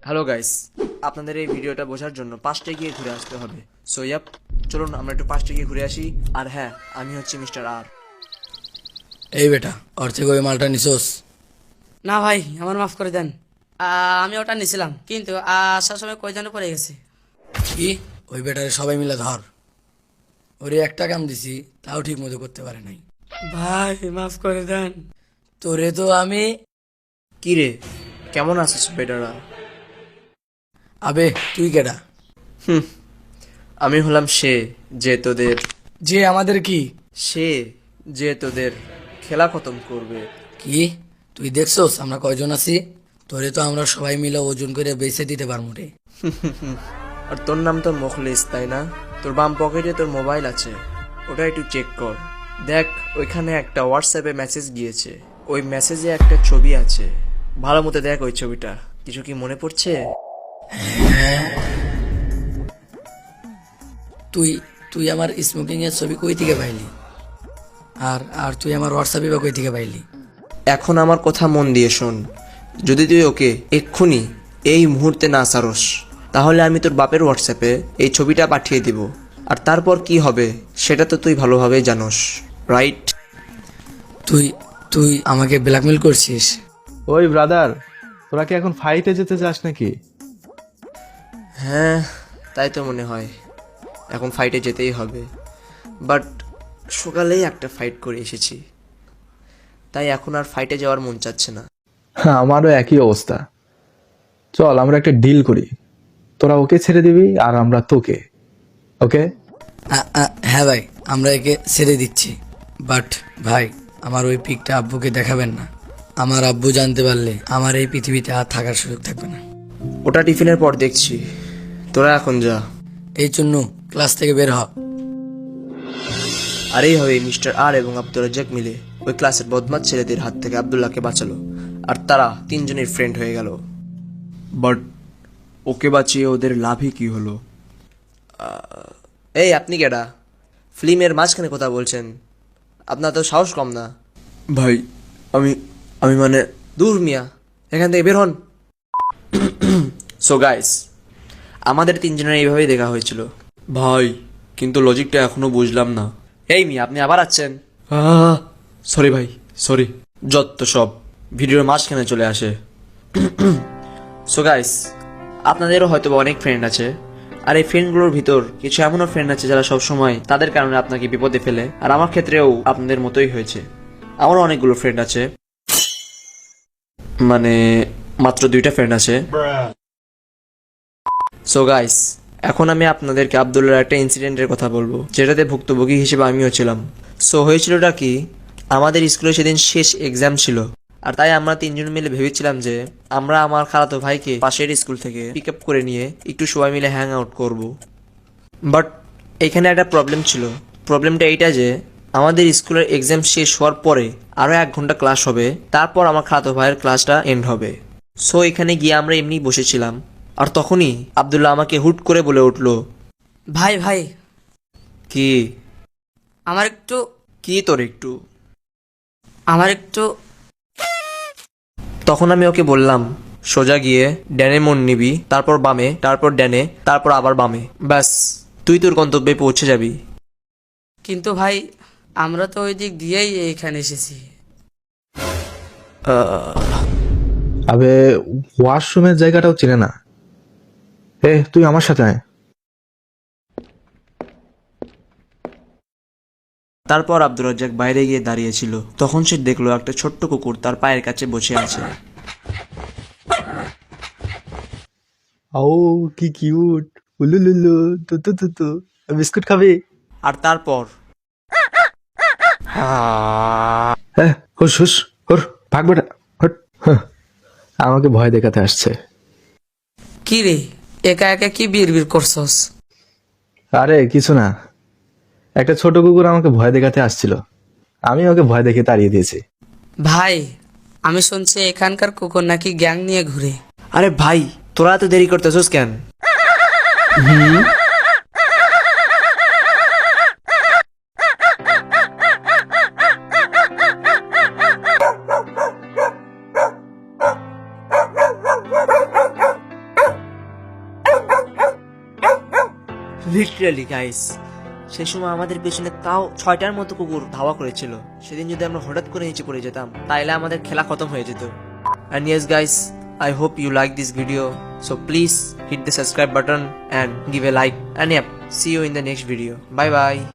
Hello guys, আপনাদের এই ভিডিওটা বোঝার জন্য পাঁচটা গিয়ে ঘুরে আসতে হবে। সো ইয়াপ, চলুন আমরা একটু পাঁচটা গিয়ে ঘুরে আসি। আর হ্যাঁ, আমি হচ্ছি মিস্টার আর। এই বেটা, ওর থেকে ওই মালটা নিছোস? না ভাই, আমার মাফ করে দেন। আমি ওটা নিছিলাম, কিন্তু আসার সময় কই যেন পড়ে গেছে। কি? ওই বেটারে সবাই মিলে ধর। ওরে একটা কাম দিছি, তাও ঠিক মতো করতে পারে নাই। ভাই মাফ করে দেন। তোরে তো আমি... কি রে, কেমন আছিস বেটারা? আবে তুই কেডা? আমি হলাম সে যে তোদের যে আমাদের কি? সে যে তোদের খেলা খতম করবে। কি তুই দেখছোস আমরা কয়জন আছি? তোরে তো আমরা সবাই মিলে ওজন করে বেচে দিতে পারবো রে। আর তোর নাম তো মুখলিস, তাই না? তোর বাম পকেটে তোর মোবাইল আছে, ওটা একটু চেক কর। দেখ, ওইখানে একটা হোয়াটসঅ্যাপে মেসেজ গিয়েছে। ওই মেসেজে একটা ছবি আছে, ভালো মতো দেখ ওই ছবিটা। কিছু কি মনে পড়ছে? তুই তুই আমার স্মোকিং এর ছবি কই থেকে পাইলি? আর আর তুই আমার হোয়াটসঅ্যাপে বা কই থেকে পাইলি? এখন আমার কথা মন দিয়ে শোন। যদি তুই ওকে এক্ষুনি এই মুহূর্তে না সারস, তাহলে আমি তোর বাপের হোয়াটসঅ্যাপে এই ছবিটা পাঠিয়ে দিব। আর তারপর কি হবে সেটা তো তুই ভালোভাবেই জানোস, রাইট? তুই তুই আমাকে ব্ল্যাকমেল করছিস? ওই ব্রাদার, তোরা কি এখন ফাইটে যেতে চাস নাকি? হ্যাঁ, তাই তো মনে হয়। এখন ফাইটে যেতেই হবে, বাট সকালেই একটা ফাইট করে এসেছি, তাই এখন আর ফাইটে যাওয়ার মন চাচ্ছে না। হ্যাঁ, আমারও একই অবস্থা। চল আমরা একটা ডিল করি, তোরা ওকে ছেড়ে দিবি আর আমরা তোকে। ওকে? হ্যাঁ ভাই, আমরা একে ছেড়ে দিচ্ছি। বাট ভাই, আমার ওই পিকটা আব্বুকে দেখাবেন না। আমার আব্বু জানতে পারলে আমার এই পৃথিবীতে আর থাকার সুযোগ থাকবে না। ওটা টিফিনের পর দেখছি, তোরা এখন যা। এই জন্য ক্লাস থেকে বের হ। আর এইভাবে মিস্টার আর এবং আব্দুল রাজ্জাক মিলে ওই ক্লাসের বদমাশ ছেলেদের হাত থেকে আব্দুল্লাহকে বাঁচালো, আর তারা তিনজনের ফ্রেন্ড হয়ে গেল। বাট ওকে বাঁচিয়ে ওদের লাভই কি হলো? এই আপনি কেডা? ফিল্মের মাঝখানে কথা বলছেন, আপনার তো সাহস কম না? ভাই, আমি আমি মানে দূর মিয়া, এখান থেকে বের হন। সো গাইস, আমাদের তিনজনের এইভাবেই দেখা হয়েছিল। ভাই, কিন্তু লজিকটা এখনো বুঝলাম না। এই মিয়া, আপনি আবার আছেন? সরি ভাই, সরি। যত সব ভিডিওর মাঝখানে চলে আসে। সো গাইস, আপনাদেরও হয়তো অনেক ফ্রেন্ড আছে, আর এই ফ্রেন্ডগুলোর ভিতর কিছু এমনও ফ্রেন্ড আছে যারা সবসময় তাদের কারণে আপনাকে বিপদে ফেলে। আর আমার ক্ষেত্রেও আপনাদের মতোই হয়েছে। আমারও অনেকগুলো ফ্রেন্ড আছে, মানে মাত্র 2টা ফ্রেন্ড আছে। সো গাইস, এখন আমি আপনাদেরকে আব্দুল্লাহর একটা ইনসিডেন্টের কথা বলবো, যেটাতে ভুক্তভোগী হিসেবে আমিও ছিলাম। সো হয়েছিলটা কি, আমাদের স্কুলে সেদিন শেষ এক্সাম ছিল, আর তাই আমরা তিনজন মিলে ভেবেছিলাম যে আমরা আমার খালাতো ভাইকে পাশের স্কুল থেকে পিক আপ করে নিয়ে একটু সবাই মিলে হ্যাং আউট করবো। বাট এখানে একটা প্রবলেম ছিল। প্রবলেমটা এইটা যে আমাদের স্কুলের এক্সাম শেষ হওয়ার পরে আরও 1 ঘন্টা ক্লাস হবে, তারপর আমার খালাতো ভাইয়ের ক্লাসটা এন্ড হবে। সো এখানে গিয়ে আমরা এমনি বসেছিলাম, আর তখনই আব্দুল্লাহ আমাকে হুট করে বলে উঠলো, ভাই ভাই, কি? আমার একটু কি তোর একটু? আমার একটু তখন আমি ওকে বললাম, সোজা গিয়ে ডানে মন নিবি, তারপর বামে, তারপর ডানে, তারপর আবার বামে, ব্যাস তুই তোর গন্তব্যে পৌঁছে যাবি। কিন্তু ভাই, আমরা তো ওই দিক দিয়েই এইখানে এসেছি। আবে, ওয়াশরুমের জায়গাটাও চিনে না। তুই আমার সাথে আয়। তারপর আব্দুর রাজ্জাক বাইরে গিয়ে দাঁড়িয়েছিল। তখন সে দেখলো একটা ছোট্ট কুকুর তার পায়ের কাছে বসে আছে। ও কি কিউট! উলুলুলু, তু তু তু তু। বিস্কুট খাবি? আর তারপর হুস হুস, হুর, ভাগ বেটা, হট। আমাকে ভয় দেখাতে আসছে। কি রে, একা একা কি বিড়বিড় করছস? আরে কিছু না, একটা ছোট কুকুর আমাকে ভয় দেখাতে আসছিল, আমি ওকে ভয় দেখে তাড়িয়ে দিয়েছি। ভাই, আমি শুনছি এখানকার কুকুর নাকি গ্যাং নিয়ে ঘুরে। আরে ভাই, তোরা এত দেরি করতেছস কেন? লিটারালি গাইস, সে সময় আমাদের পেছনে তাও 6টার মতো কুকুর ধাওয়া করেছিল। সেদিন যদি আমরা হঠাৎ করে নিচে পড়ে যেতাম তাইলে আমাদের খেলা খতম হয়ে যেত। And yes guys, I hope you like this video, so please hit the subscribe button and give a like, and yep, see you in the next video. Bye bye.